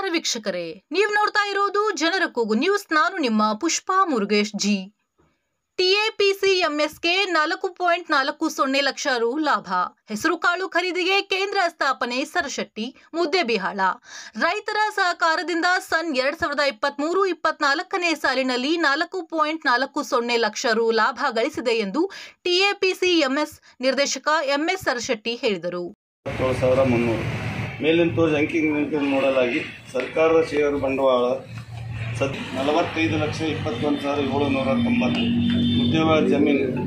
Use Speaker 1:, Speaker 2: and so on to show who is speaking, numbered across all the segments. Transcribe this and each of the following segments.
Speaker 1: ನಮಸ್ಕಾರ ವೀಕ್ಷಕರೇ, ನೀವು ನೋಡ್ತಾ ಇರೋದು ಜನರ ಕೂಗು ನ್ಯೂಸ್. ನಾನು ನಿಮ್ಮ ಪುಷ್ಪಾ ಮುರುಗೇಶ್ ಜಿ. ಟಿಎಪಿಸಿಎಂಎಸ್ಗೆ 4.40 ಲಕ್ಷ ರು ಲಾಭ. ಹೆಸರುಕಾಳು ಖರೀದಿಗೆ ಕೇಂದ್ರ ಸ್ಥಾಪನೆ ಸರಶೆಟ್ಟಿ, ಮುದ್ದೇಬಿಹಾಳ. ರೈತರ ಸಹಕಾರದಿಂದ ಸನ್ 2023-24ನೇ ಸಾಲಿನಲ್ಲಿ 4.40 ಲಕ್ಷ ರು ಲಾಭ ಗಳಿಸಿದೆ ಎಂದು ಟಿಎಪಿಸಿಎಂಎಸ್ ನಿರ್ದೇಶಕ ಎಂಎಸ್ ಸರಶೆಟ್ಟಿ ಹೇಳಿದರು.
Speaker 2: 7,300 ಮೇಲಿನ ತೋರಿಸಿ ಅಂಕಿ ನೋಡಲಾಗಿ ಸರ್ಕಾರದ ಷೇರು ಬಂಡವಾಳ 45,21,790. ಉದ್ಯೋಗ ಜಮೀನು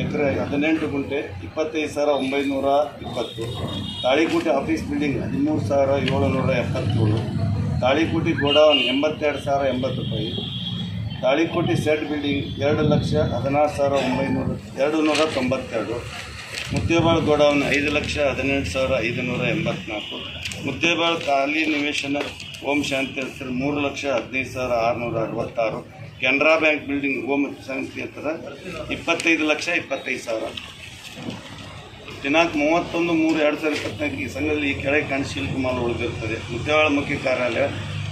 Speaker 2: ಎಕರೆ 18 ಗುಂಟೆ 25,920. Talikote office building 13,777. Talikote godown 82,080 ರೂಪಾಯಿ. Talikote set building 2,16,292. Muddebihal godown 5,18,584. Muddebihal ಖಾಲಿ ನಿವೇಶನ ಓಂ ಶಾಂತಿ ಹತ್ತಿರ 3,15,666. ಕೆನರಾ ಬ್ಯಾಂಕ್ ಬಿಲ್ಡಿಂಗ್ ಓಂ ಶಾಂತಿ ಹತ್ತಿರ 25,25,000. ದಿನಾಂಕ 31/3/2024 ಈ ಸಂಘದಲ್ಲಿ ಈ ಕೆಳಗೆ ಕಾಣಿಸಿಲ್ಕು ಮಾಲ್ ಉಳಿದಿರುತ್ತದೆ. ಮುದ್ದೇಬಿಹಾಳ ಮುಖ್ಯ ಕಾರ್ಯಾಲಯ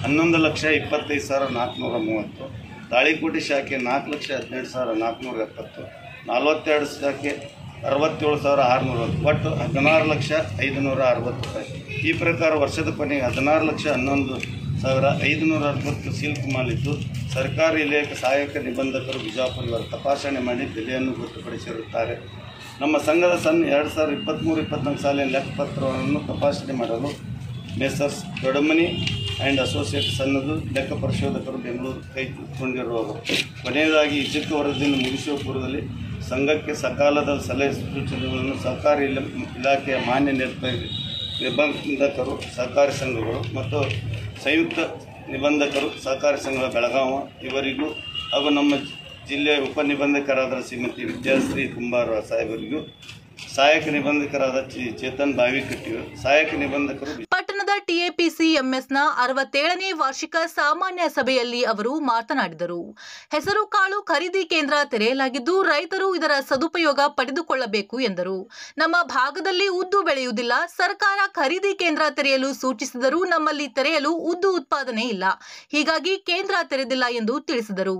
Speaker 2: 11,20,430. ತಾಳಿಕೋಟೆ ಶಾಖೆ 4,18,470. 42 ಶಾಖೆ 67,600. ಒಟ್ಟು 16,560 ರೂಪಾಯಿ. ಈ ಪ್ರಕಾರ ವರ್ಷದ ಕೊನೆಗೆ 16,11,560 ಸಿಲ್ಕ್ ಮಾಲ್ ಇದ್ದು ಸರ್ಕಾರಿ ಇಲಾಖೆ ಸಹಾಯಕ ನಿಬಂಧಕರು ಬಿಜಾಪುರ ಇವರು ತಪಾಸಣೆ ಮಾಡಿ ಬೆಲೆಯನ್ನು ಗೊತ್ತುಪಡಿಸಿರುತ್ತಾರೆ. ನಮ್ಮ ಸಂಘದ ಸನ್ 2023-24 ಸಾಲಿನ ಲೆಕ್ಕಪತ್ರವನ್ನು ತಪಾಸಣೆ ಮಾಡಲು ಮೆಸರ್ಸ್ ದೊಡ್ಡಮನಿ ಆ್ಯಂಡ್ ಅಸೋಸಿಯೇಟ್ ಸನ್ನದು ಲೆಕ್ಕ ಪರಿಶೋಧಕರು ಬೆಂಗಳೂರು ಕೈಗೊಂಡಿರುವರು. ಕೊನೆಯದಾಗಿ ಇಜ್ಜಕ್ಕೆ ವರದಿಯನ್ನು ಮುಗಿಸುವ ಪೂರ್ವದಲ್ಲಿ ಸಂಘಕ್ಕೆ ಸಕಾಲದ ಸಲಹೆ ಸೂಚನೆಗಳನ್ನು ಸಹಕಾರಿ ಇಲಾಖೆಯ ಮಾನ್ಯ ನಿಬಂಧಕರು ಸಹಕಾರಿ ಸಂಘಗಳು ಮತ್ತು ಸಂಯುಕ್ತ ನಿಬಂಧಕರು ಸಹಕಾರಿ ಸಂಘಗಳ ಬೆಳಗಾವಿ ಇವರಿಗೂ ಹಾಗೂ ನಮ್ಮ ಜಿಲ್ಲೆಯ ಉಪನಿಬಂಧಕರಾದ ಶ್ರೀಮತಿ ವಿದ್ಯಾಶ್ರೀ ಕುಂಬಾರ ಸಾಹೇಬರಿಗೂ, ಸಹಾಯಕ ನಿಬಂಧಕರಾದ ಚೇತನ್ ಬಾವಿಕಟ್ಟಿಯವರು, ಸಹಾಯಕ ನಿಬಂಧಕರು.
Speaker 1: ಪಟ್ಟಣದ ಟಿಎಪಿಸಿಎಂಎಸ್ನ 67ನೇ ವಾರ್ಷಿಕ ಸಾಮಾನ್ಯ ಸಭೆಯಲ್ಲಿ ಅವರು ಮಾತನಾಡಿದರು. ಹೆಸರು ಕಾಳು ಖರೀದಿ ಕೇಂದ್ರ ತೆರೆಯಲಾಗಿದ್ದು ರೈತರು ಇದರ ಸದುಪಯೋಗ ಪಡೆದುಕೊಳ್ಳಬೇಕು ಎಂದರು. ನಮ್ಮ ಭಾಗದಲ್ಲಿ ಉದ್ದು ಬೆಳೆಯುವುದಿಲ್ಲ. ಸರ್ಕಾರ ಖರೀದಿ ಕೇಂದ್ರ ತೆರೆಯಲು ಸೂಚಿಸಿದರೂ ನಮ್ಮಲ್ಲಿ ತೆರೆಯಲು ಉದ್ದು ಉತ್ಪಾದನೆ ಇಲ್ಲ. ಹೀಗಾಗಿ ಕೇಂದ್ರ ತೆರೆದಿಲ್ಲ ಎಂದು ತಿಳಿಸಿದರು.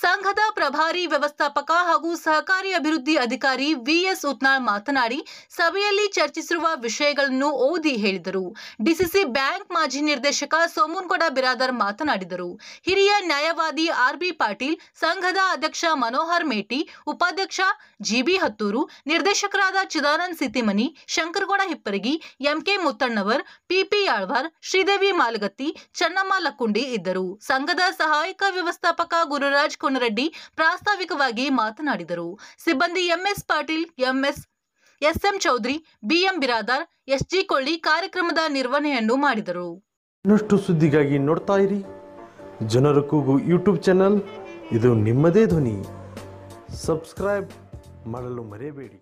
Speaker 1: ಸಂಘದ ಪ್ರಭಾರಿ ವ್ಯವಸ್ಥಾಪಕ ಹಾಗೂ ಸಹಕಾರಿ ಅಭಿವೃದ್ಧಿ ಅಧಿಕಾರಿ ವಿಎಸ್ ಉತ್ನಾಳ್ ಮಾತನಾಡಿ ಸಭೆಯಲ್ಲಿ ಚರ್ಚಿಸಿರುವ ವಿಷಯಗಳನ್ನು ಓದಿ ಹೇಳಿದರು. ಡಿಸಿಸಿ ಬ್ಯಾಂಕ್ ಮಾಜಿ ನಿರ್ದೇಶಕ ಸೋಮುನ್ಗೌಡ ಬಿರಾದರ್ ಮಾತನಾಡಿದರು. ಹಿರಿಯ ನ್ಯಾಯವಾದಿ ಆರ್ಬಿ ಪಾಟೀಲ್, ಸಂಘದ ಅಧ್ಯಕ್ಷ ಮನೋಹರ್ ಮೇಟಿ, ಉಪಾಧ್ಯಕ್ಷ ಜಿಬಿ ಹತ್ತೂರು, ನಿರ್ದೇಶಕರಾದ ಚಿದಾನಂದ್ ಸಿತಿಮನಿ, ಶಂಕರಗೌಡ ಹಿಪ್ಪರಗಿ, ಎಂಕೆ ಮುತ್ತಣ್ಣವರ್, ಪಿಪಿ ಯಾಳ್ವಾರ್, ಶ್ರೀದೇವಿ ಮಾಲಗತ್ತಿ, ಚನ್ನಮ್ಮ ಲಕ್ಕುಂಡಿ ಇದ್ದರು. ಸಂಘದ ಸಹಾಯಕ ವ್ಯವಸ್ಥಾಪಕ ಗುರುರಾಜ್ ಕೊನರೆಡ್ಡಿ ಪ್ರಾಸ್ತಾವಿಕವಾಗಿ ಮಾತನಾಡಿದರು. ಸಿಬ್ಬಂದಿ M S Patil, S M Chaudhari, B M Biradar, S G Kolli ಕಾರ್ಯಕ್ರಮದ ನಿರ್ವಹಣೆಯನ್ನು ಮಾಡಿದರು.
Speaker 3: ಇನ್ನಷ್ಟು ಸುದ್ದಿಗಾಗಿ ನೋಡ್ತಾ ಇರಿ ಜನರ ಕೂಗು ಯೂಟ್ಯೂಬ್ ಚಾನಲ್. ಇದು ನಿಮ್ಮದೇ ಧ್ವನಿ. ಸಬ್ಸ್ಕ್ರೈಬ್ ಮಾಡಲು ಮರೆಯಬೇಡಿ.